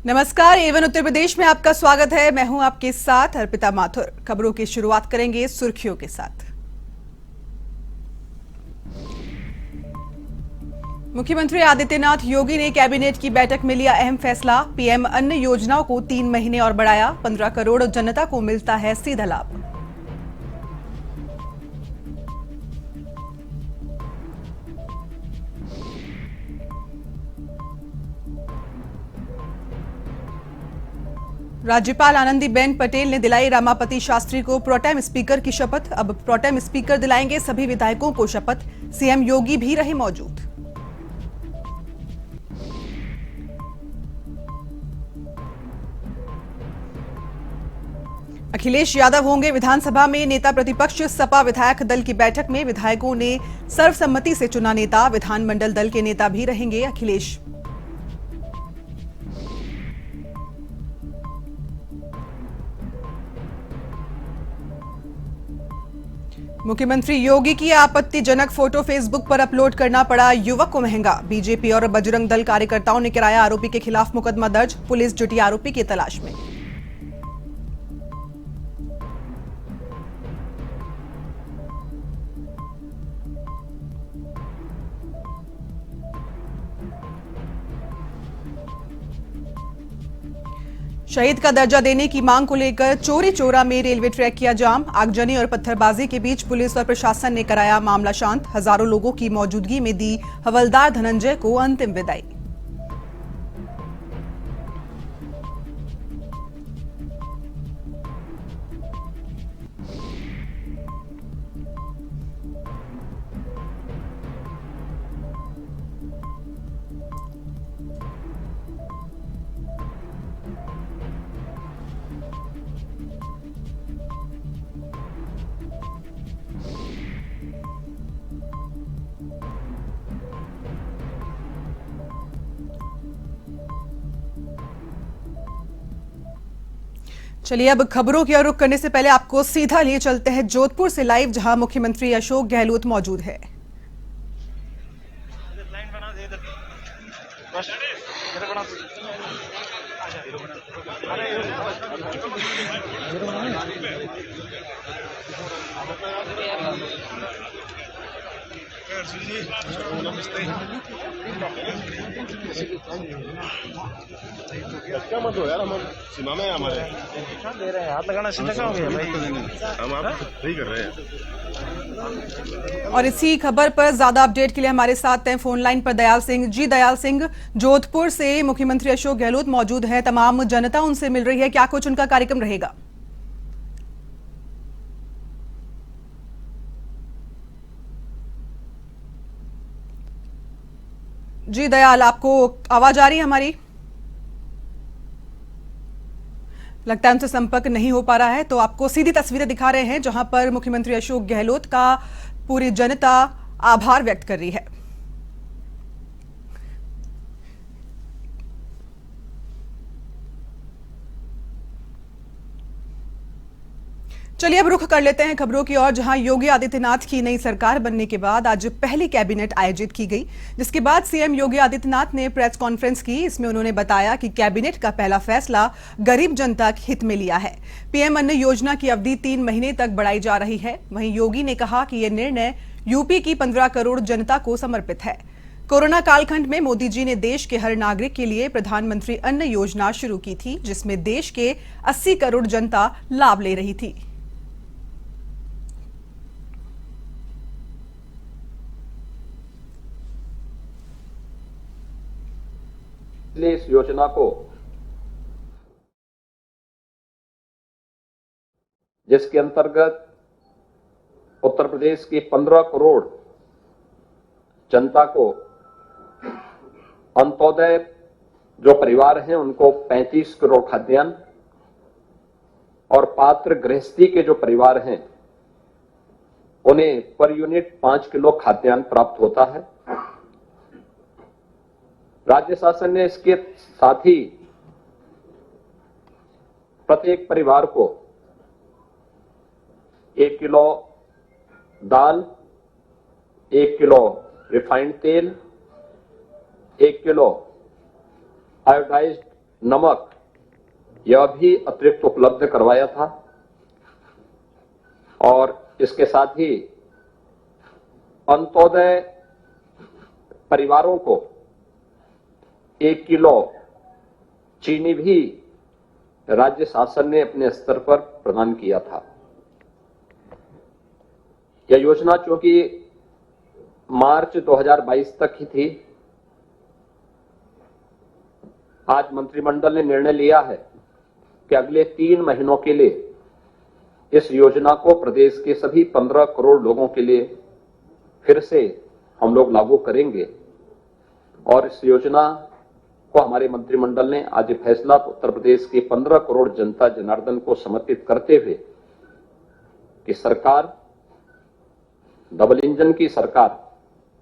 नमस्कार, एवन उत्तर प्रदेश में आपका स्वागत है। मैं हूं आपके साथ अर्पिता माथुर। खबरों की शुरुआत करेंगे सुर्खियों के साथ। मुख्यमंत्री आदित्यनाथ योगी ने कैबिनेट की बैठक में लिया अहम फैसला। पीएम अन्न योजनाओं को 3 महीने और बढ़ाया। 15 करोड़ जनता को मिलता है सीधा लाभ। राज्यपाल आनंदीबेन पटेल ने दिलाई रमापति शास्त्री को प्रोटेम स्पीकर की शपथ। अब प्रोटेम स्पीकर दिलाएंगे सभी विधायकों को शपथ। सीएम योगी भी रहे मौजूद। अखिलेश यादव होंगे विधानसभा में नेता प्रतिपक्ष। सपा विधायक दल की बैठक में विधायकों ने सर्वसम्मति से चुना नेता। विधानमंडल दल के नेता भी रहेंगे अखिलेश। मुख्यमंत्री योगी की आपत्तिजनक फोटो फेसबुक पर अपलोड करना पड़ा युवक को महंगा। बीजेपी और बजरंग दल कार्यकर्ताओं ने कराया आरोपी के खिलाफ मुकदमा दर्ज। पुलिस जुटी आरोपी की तलाश में। शहीद का दर्जा देने की मांग को लेकर चोरी चौरा में रेलवे ट्रैक किया जाम। आगजनी और पत्थरबाजी के बीच पुलिस और प्रशासन ने कराया मामला शांत। हजारों लोगों की मौजूदगी में दी हवलदार धनंजय को अंतिम विदाई। चलिए अब खबरों की ओर रुख करने से पहले आपको सीधा लिए चलते हैं जोधपुर से लाइव, जहां मुख्यमंत्री अशोक गहलोत मौजूद है। क्या मत हो यार, हम सीमा में हमारे दे रहे हैं, हाथ लगाना सीधा क्या हो गया भाई? हम आप सही कर रहे हैं। और इसी खबर पर ज्यादा अपडेट के लिए हमारे साथ हैं फोन लाइन पर दयाल सिंह जी। दयाल सिंह, जोधपुर से मुख्यमंत्री अशोक गहलोत मौजूद है। तमाम जनता उनसे मिल रही है, क्या कुछ उनका कार्यक्रम रहेगा? जी दयाल, आपको आवाज आ रही है हमारी? लगता है उनसे संपर्क नहीं हो पा रहा है, तो आपको सीधी तस्वीरें दिखा रहे हैं जहां पर मुख्यमंत्री अशोक गहलोत का पूरी जनता आभार व्यक्त कर रही है। चलिए अब रुख कर लेते हैं खबरों की ओर, जहां योगी आदित्यनाथ की नई सरकार बनने के बाद आज पहली कैबिनेट आयोजित की गई, जिसके बाद सीएम योगी आदित्यनाथ ने प्रेस कॉन्फ्रेंस की। इसमें उन्होंने बताया कि कैबिनेट का पहला फैसला गरीब जनता के हित में लिया है। पीएम अन्न योजना की अवधि 3 महीने तक बढ़ाई जा रही है। वहीं योगी ने कहा कि यह निर्णय यूपी की 15 करोड़ जनता को समर्पित है। कोरोना कालखंड में मोदी जी ने देश के हर नागरिक के लिए प्रधानमंत्री अन्न योजना शुरू की थी, जिसमें देश के 80 करोड़ जनता लाभ ले रही थी। इसलिए इस योजना को, जिसके अंतर्गत उत्तर प्रदेश की 15 करोड़ जनता को अंत्योदय जो परिवार हैं उनको 35 करोड़ खाद्यान्न और पात्र गृहस्थी के जो परिवार हैं उन्हें पर यूनिट 5 किलो खाद्यान्न प्राप्त होता है। राज्य शासन ने इसके साथ ही प्रत्येक परिवार को 1 किलो दाल, 1 किलो रिफाइंड तेल, 1 किलो आयोडाइज्ड नमक यह भी अतिरिक्त उपलब्ध करवाया था और इसके साथ ही अंत्योदय परिवारों को 1 किलो चीनी भी राज्य शासन ने अपने स्तर पर प्रदान किया था। यह योजना चूंकि मार्च 2022 तक ही थी, आज मंत्रिमंडल ने निर्णय लिया है कि अगले 3 महीनों के लिए इस योजना को प्रदेश के सभी 15 करोड़ लोगों के लिए फिर से हम लोग लागू करेंगे। और इस योजना को हमारे मंत्रिमंडल ने आज फैसला उत्तर प्रदेश के 15 करोड़ जनता जनार्दन को समर्पित करते हुए कि सरकार डबल इंजन की सरकार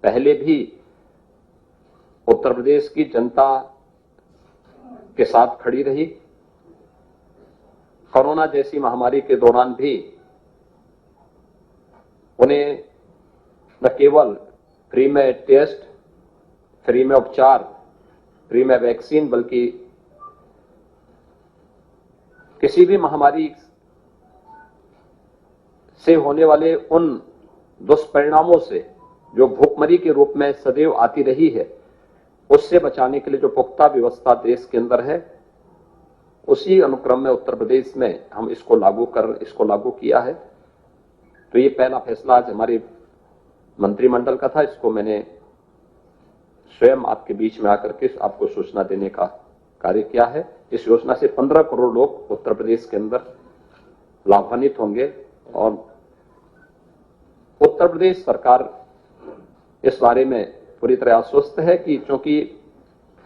पहले भी उत्तर प्रदेश की जनता के साथ खड़ी रही। कोरोना जैसी महामारी के दौरान भी उन्हें न केवल फ्री में टेस्ट, फ्री में उपचार, फ्री में वैक्सीन, बल्कि किसी भी महामारी से होने वाले उन दुष्परिणामों से जो भूखमरी के रूप में सदैव आती रही है, उससे बचाने के लिए जो पुख्ता व्यवस्था देश के अंदर है, उसी अनुक्रम में उत्तर प्रदेश में हम इसको लागू किया है। तो ये पहला फैसला आज हमारे मंत्रिमंडल का था। इसको मैंने स्वयं आपके बीच में आकर के आपको सूचना देने का कार्य किया है। इस योजना से 15 करोड़ लोग उत्तर प्रदेश के अंदर लाभान्वित होंगे और उत्तर प्रदेश सरकार इस बारे में पूरी तरह आश्वस्त है कि चूंकि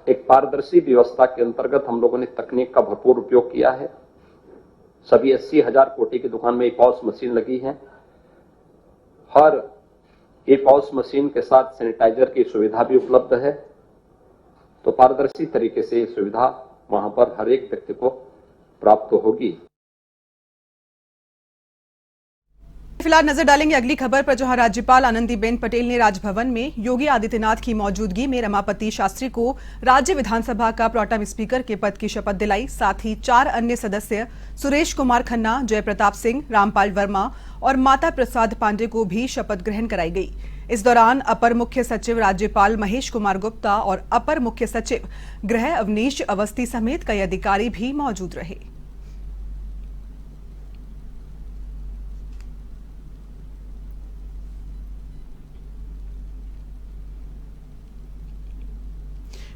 एक पारदर्शी व्यवस्था के अंतर्गत हम लोगों ने तकनीक का भरपूर उपयोग किया है। सभी 80,000 कोटी की दुकान में ई-पॉस मशीन लगी है। हर ई-पॉस मशीन के साथ सैनिटाइजर की सुविधा भी उपलब्ध है। तो पारदर्शी तरीके से ये सुविधा वहां पर हर एक व्यक्ति को प्राप्त होगी। फिलहाल नजर डालेंगे अगली खबर पर, जहां राज्यपाल आनंदीबेन पटेल ने राजभवन में योगी आदित्यनाथ की मौजूदगी में रमापति शास्त्री को राज्य विधानसभा का प्रोटेम स्पीकर के पद की शपथ दिलाई। साथ ही 4 अन्य सदस्य सुरेश कुमार खन्ना, जयप्रताप सिंह, रामपाल वर्मा और माता प्रसाद पांडे को भी शपथ ग्रहण कराई गई। इस दौरान अपर मुख्य सचिव राज्यपाल महेश कुमार गुप्ता और अपर मुख्य सचिव गृह अवनीश अवस्थी समेत कई अधिकारी भी मौजूद रहे।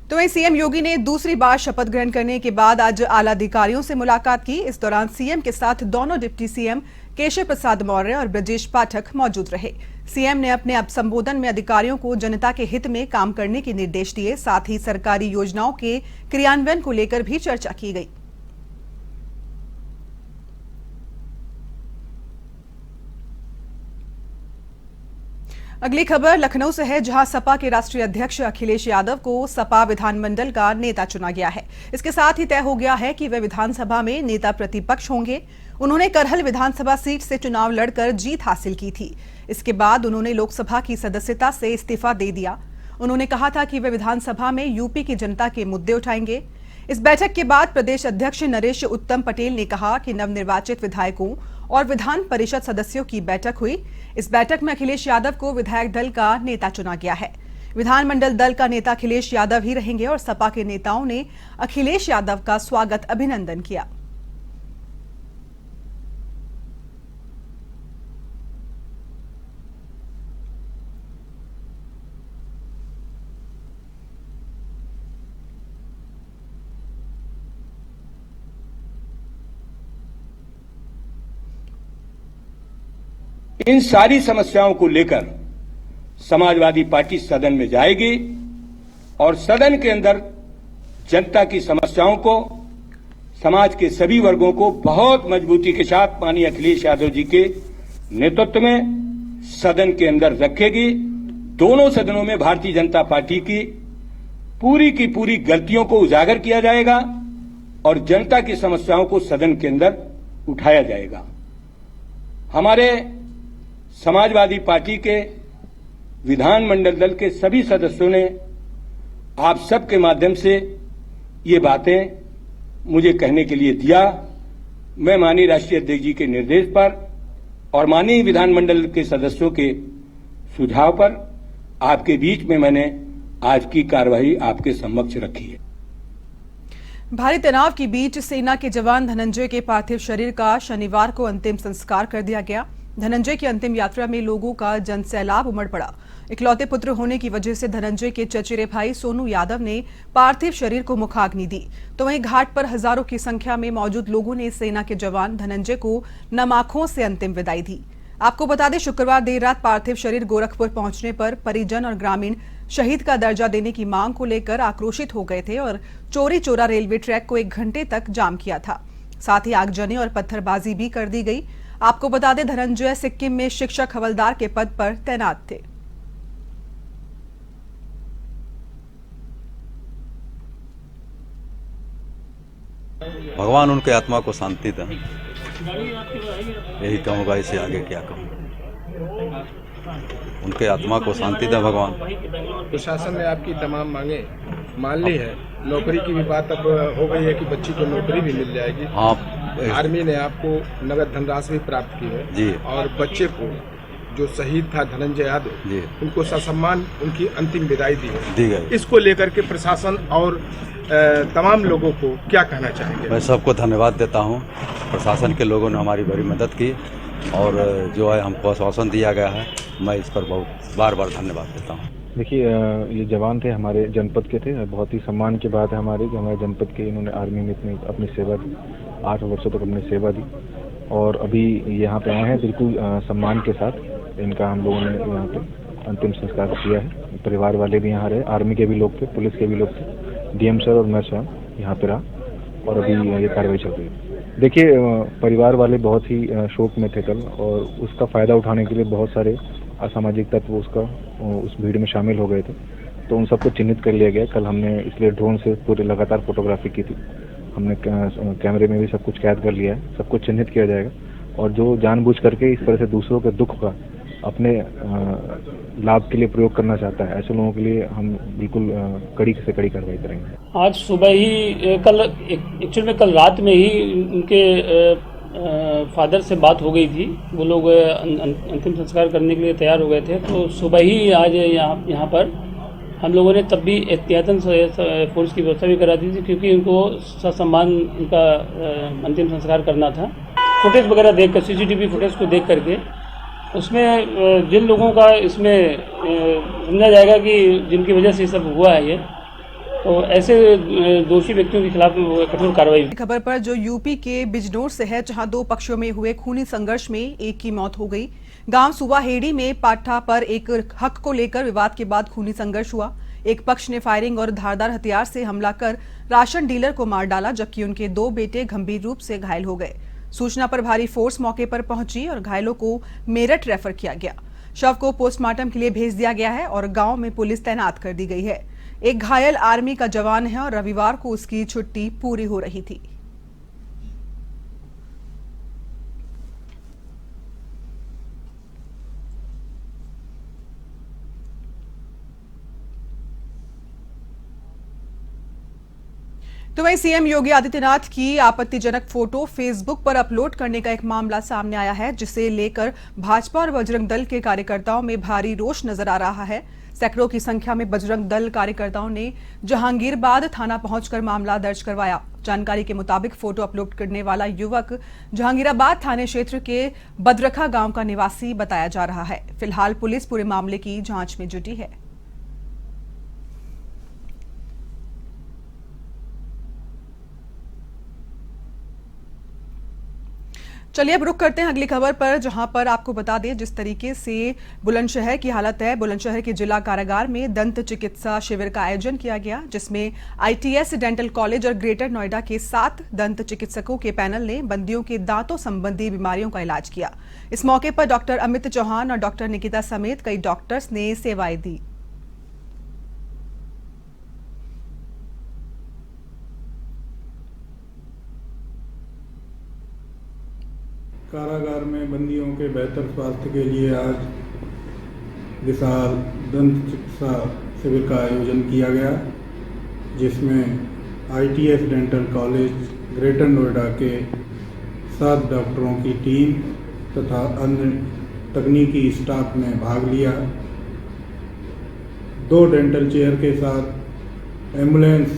तो वहीं सीएम योगी ने दूसरी बार शपथ ग्रहण करने के बाद आज आला अधिकारियों से मुलाकात की। इस दौरान सीएम के साथ दोनों डिप्टी सीएम केशव प्रसाद मौर्य और ब्रजेश पाठक मौजूद रहे। सीएम ने अपने संबोधन में अधिकारियों को जनता के हित में काम करने के निर्देश दिए। साथ ही सरकारी योजनाओं के क्रियान्वयन को लेकर भी चर्चा की गई। अगली खबर लखनऊ से है, जहां सपा के राष्ट्रीय अध्यक्ष अखिलेश यादव को सपा विधानमंडल का नेता चुना गया है। इसके साथ ही तय हो गया है कि वे विधानसभा में नेता प्रतिपक्ष होंगे। उन्होंने करहल विधानसभा सीट से चुनाव लड़कर जीत हासिल की थी। इसके बाद उन्होंने लोकसभा की सदस्यता से इस्तीफा दे दिया। उन्होंने कहा था कि वे विधानसभा में यूपी की जनता के मुद्दे उठाएंगे। इस बैठक के बाद प्रदेश अध्यक्ष नरेश उत्तम पटेल ने कहा कि नवनिर्वाचित विधायकों और विधान परिषद सदस्यों की बैठक हुई। इस बैठक में अखिलेश यादव को विधायक दल का नेता चुना गया है। विधानमंडल दल का नेता अखिलेश यादव ही रहेंगे और सपा के नेताओं ने अखिलेश यादव का स्वागत अभिनंदन किया। इन सारी समस्याओं को लेकर समाजवादी पार्टी सदन में जाएगी और सदन के अंदर जनता की समस्याओं को, समाज के सभी वर्गों को बहुत मजबूती के साथ माननीय अखिलेश यादव जी के नेतृत्व में सदन के अंदर रखेगी। दोनों सदनों में भारतीय जनता पार्टी की पूरी गलतियों को उजागर किया जाएगा और जनता की समस्याओं को सदन के अंदर उठाया जाएगा। हमारे समाजवादी पार्टी के विधानमंडल दल के सभी सदस्यों ने आप सबके माध्यम से ये बातें मुझे कहने के लिए दिया, मैं माननीय राष्ट्रीय अध्यक्ष जी के निर्देश पर और माननीय विधानमंडल के सदस्यों के सुझाव पर आपके बीच में मैंने आज की कार्यवाही आपके समक्ष रखी है। भारी तनाव के बीच सेना के जवान धनंजय के पार्थिव शरीर का शनिवार को अंतिम संस्कार कर दिया गया। धनंजय की अंतिम यात्रा में लोगों का जनसैलाब उमड़ पड़ा। इकलौते पुत्र होने की वजह से धनंजय के चचेरे भाई सोनू यादव ने पार्थिव शरीर को मुखाग्नि दी, तो वहीं घाट पर हजारों की संख्या में मौजूद लोगों ने सेना के जवान धनंजय को नम आंखों से अंतिम विदाई दी। आपको बता दें, शुक्रवार देर रात पार्थिव शरीर गोरखपुर पहुंचने पर परिजन और ग्रामीण शहीद का दर्जा देने की मांग को लेकर आक्रोशित हो गए थे और चोरी चोरा रेलवे ट्रैक को 1 घंटे तक जाम किया था। साथ ही आगजनी और पत्थरबाजी भी कर दी गई। आपको बता दें, धनंजय सिक्किम में शिक्षक हवलदार के पद पर तैनात थे। भगवान उनके आत्मा को शांति दें, यही कहूँगा, इससे आगे क्या कहूँ। उनके आत्मा को शांति दें भगवान। प्रशासन ने आपकी तमाम मांगे मान ली है। नौकरी की भी बात अब हो गई है कि बच्ची को नौकरी भी मिल जाएगी। हाँ, आर्मी ने आपको नगद धनराशि भी प्राप्त की है जी। और बच्चे को जो शहीद था धनंजय यादव जी, उनको ससम्मान उनकी अंतिम विदाई दी गई। इसको लेकर के प्रशासन और तमाम लोगों को क्या कहना चाहेंगे? मैं सबको धन्यवाद देता हूँ। प्रशासन के लोगों ने हमारी बड़ी मदद की और जो है हमको आश्वासन दिया गया है, मैं इस पर बहुत बार बार धन्यवाद देता हूँ। देखिए, ये जवान थे, हमारे जनपद के थे। बहुत ही सम्मान की बात है हमारी कि हमारे जनपद के इन्होंने आर्मी में इतनी अपनी सेवा दी, 8 वर्षों तक अपनी सेवा दी और अभी यहाँ पे आए हैं बिल्कुल सम्मान के साथ। इनका हम लोगों ने यहाँ पे अंतिम संस्कार किया है। परिवार वाले भी यहाँ रहे, आर्मी के भी लोग थे, पुलिस के भी लोग थे, डीएम सर और मैं स्वयं यहाँ पे रहा और अभी ये कार्रवाई चल रही है। देखिए, परिवार वाले बहुत ही शोक में थे कल और उसका फ़ायदा उठाने के लिए बहुत सारे असामाजिक तत्व उस भीड़ में शामिल हो गए थे, तो उन सबको चिन्हित कर लिया गया। कल हमने इसलिए ड्रोन से पूरी लगातार फोटोग्राफी की थी। हमने कैमरे में भी सब कुछ कैद कर लिया है, सब कुछ चिन्हित किया जाएगा और जो जानबूझ करके इस तरह से दूसरों के दुख का अपने लाभ के लिए प्रयोग करना चाहता है, ऐसे लोगों के लिए हम बिल्कुल कड़ी से कड़ी कार्रवाई करेंगे। आज सुबह ही एक्चुअल में कल रात में ही उनके फादर से बात हो गई थी। वो लोग अंतिम संस्कार करने के लिए तैयार हो गए थे, तो सुबह ही आज यहाँ पर हम लोगों ने तब भी एहतियातन फोर्स की व्यवस्था भी करा दी थी, क्योंकि उनको ससम्मान उनका अंतिम संस्कार करना था। फुटेज वगैरह देखकर, सीसीटीवी फुटेज को देख करके उसमें जिन लोगों का इसमें समझा जाएगा कि जिनकी वजह से सब हुआ है ये, तो ऐसे दोषी व्यक्तियों के खिलाफ कठोर कार्रवाई। खबर पर जो यूपी के बिजनौर से है, जहां 2 पक्षों में हुए खूनी संघर्ष में एक की मौत हो गई। गांव सुवाहेड़ी में पाठा पर एक हक को लेकर विवाद के बाद खूनी संघर्ष हुआ। एक पक्ष ने फायरिंग और धारदार हथियार से हमला कर राशन डीलर को मार डाला, जबकि उनके 2 बेटे गंभीर रूप से घायल हो गए। सूचना पर भारी फोर्स मौके पर पहुंची और घायलों को मेरठ रेफर किया गया। शव को पोस्टमार्टम के लिए भेज दिया गया है और गांव में पुलिस तैनात कर दी गई है। एक घायल आर्मी का जवान है और रविवार को उसकी छुट्टी पूरी हो रही थी। तो वहीं सीएम योगी आदित्यनाथ की आपत्तिजनक फोटो फेसबुक पर अपलोड करने का एक मामला सामने आया है, जिसे लेकर भाजपा और बजरंग दल के कार्यकर्ताओं में भारी रोष नजर आ रहा है। सैकड़ों की संख्या में बजरंग दल कार्यकर्ताओं ने जहांगीरबाद थाना पहुंचकर मामला दर्ज करवाया। जानकारी के मुताबिक फोटो अपलोड करने वाला युवक जहांगीराबाद थाने क्षेत्र के बदरखा गांव का निवासी बताया जा रहा है। फिलहाल पुलिस पूरे मामले की जांच में जुटी है। चलिए अब रुक करते हैं अगली खबर पर, जहां पर आपको बता दें जिस तरीके से बुलंदशहर की हालत है। बुलंदशहर के जिला कारागार में दंत चिकित्सा शिविर का आयोजन किया गया, जिसमें आईटीएस डेंटल कॉलेज और ग्रेटर नोएडा के 7 दंत चिकित्सकों के पैनल ने बंदियों के दांतों संबंधी बीमारियों का इलाज किया। इस मौके पर डॉक्टर अमित चौहान और डॉक्टर निकिता समेत कई डॉक्टर्स ने सेवाएं दी। कारागार में बंदियों के बेहतर स्वास्थ्य के लिए आज विशाल दंत चिकित्सा शिविर का आयोजन किया गया, जिसमें ITS dental college greater Noida के 7 डॉक्टरों की टीम तथा अन्य तकनीकी स्टाफ ने भाग लिया। 2 डेंटल चेयर के साथ एम्बुलेंस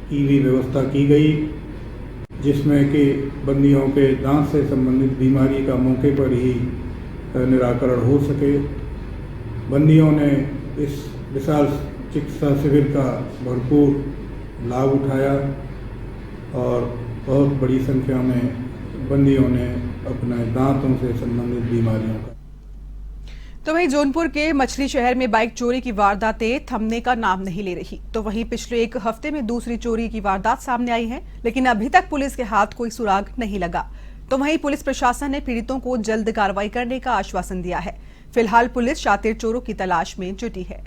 की भी व्यवस्था की गई, जिसमें कि बंदियों के दांत से संबंधित बीमारी का मौके पर ही निराकरण हो सके। बंदियों ने इस विशाल चिकित्सा शिविर का भरपूर लाभ उठाया और बहुत बड़ी संख्या में बंदियों ने अपने दांतों से संबंधित बीमारियों का। तो वहीं जौनपुर के मछली शहर में बाइक चोरी की वारदातें थमने का नाम नहीं ले रही। तो वहीं पिछले 1 हफ्ते में दूसरी चोरी की वारदात सामने आई है, लेकिन अभी तक पुलिस के हाथ कोई सुराग नहीं लगा। तो वहीं पुलिस प्रशासन ने पीड़ितों को जल्द कार्रवाई करने का आश्वासन दिया है। फिलहाल पुलिस शातिर चोरों की तलाश में जुटी है।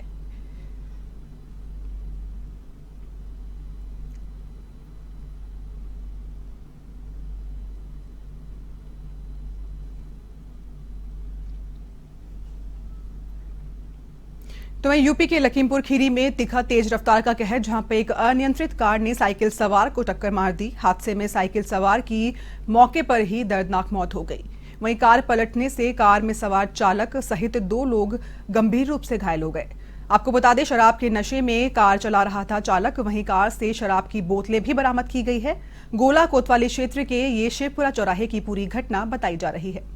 तो वहीं यूपी के लखीमपुर खीरी में तीखा तेज रफ्तार का कहर, जहां पे एक अनियंत्रित कार ने साइकिल सवार को टक्कर मार दी। हादसे में साइकिल सवार की मौके पर ही दर्दनाक मौत हो गई। वहीं कार पलटने से कार में सवार चालक सहित 2 लोग गंभीर रूप से घायल हो गए। आपको बता दें, शराब के नशे में कार चला रहा था चालक। वहीं कार से शराब की बोतलें भी बरामद की गई है। गोला कोतवाली क्षेत्र के ये शिवपुरा चौराहे की पूरी घटना बताई जा रही है।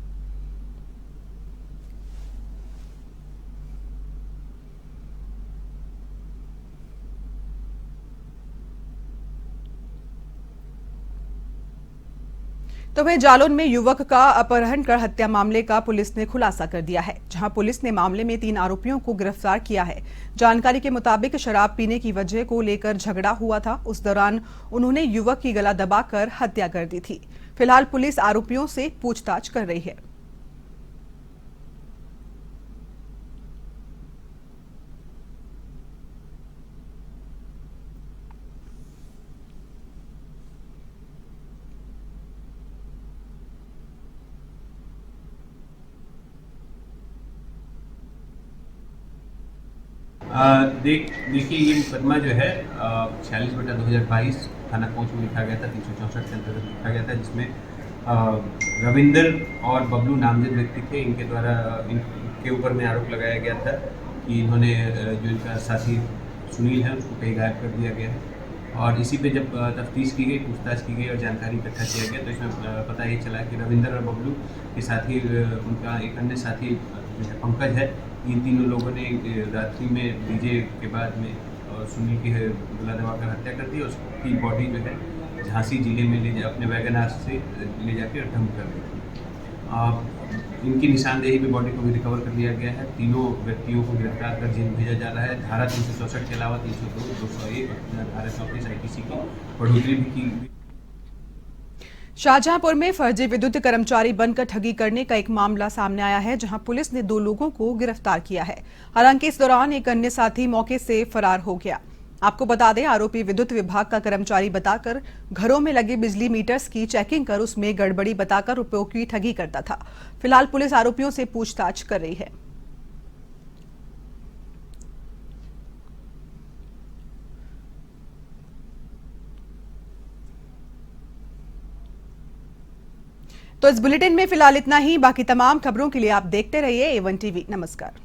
तो वहीं जालौन में युवक का अपहरण कर हत्या मामले का पुलिस ने खुलासा कर दिया है, जहां पुलिस ने मामले में 3 आरोपियों को गिरफ्तार किया है। जानकारी के मुताबिक शराब पीने की वजह को लेकर झगड़ा हुआ था। उस दौरान उन्होंने युवक की गला दबाकर हत्या कर दी थी। फिलहाल पुलिस आरोपियों से पूछताछ कर रही है। देखिए, ये मुकदमा जो है 46/2022 थाना कोच में लिखा गया था, 364 के अंतर्गत लिखा गया था, जिसमें रविंदर और बबलू नामजद व्यक्ति थे। इनके द्वारा इनके ऊपर में आरोप लगाया गया था कि इन्होंने जो इनका साथी सुनील है उसको कहीं गायब कर दिया गया है। और इसी पे जब तफ्तीश की गई, पूछताछ की गई और जानकारी इकट्ठा किया गया, तो इसमें पता ये चला कि रविंदर और बबलू के साथी, उनका एक अन्य साथी जो है पंकज है, इन तीनों लोगों ने रात्रि में डीजे के बाद में सुनील की गला दबाकर हत्या कर दी। उसकी बॉडी जो है झांसी जिले में अपने वैगनार से ले जाकर डंप कर दी। इनकी निशानदेही पे बॉडी को भी रिकवर कर लिया गया है। तीनों व्यक्तियों को गिरफ्तार कर जेल भेजा जा रहा है। धारा 364 के अलावा 302, 201 और धारा 34 IPC की बढ़ोतरी भी की। शाहजहांपुर में फर्जी विद्युत कर्मचारी बनकर ठगी करने का एक मामला सामने आया है, जहां पुलिस ने 2 लोगों को गिरफ्तार किया है। हालांकि इस दौरान एक अन्य साथी मौके से फरार हो गया। आपको बता दें, आरोपी विद्युत विभाग का कर्मचारी बताकर घरों में लगे बिजली मीटर्स की चेकिंग कर उसमें गड़बड़ी बताकर रुपयों की ठगी करता था। फिलहाल पुलिस आरोपियों से पूछताछ कर रही है। तो इस बुलेटिन में फिलहाल इतना ही। बाकी तमाम खबरों के लिए आप देखते रहिए A1 TV। नमस्कार।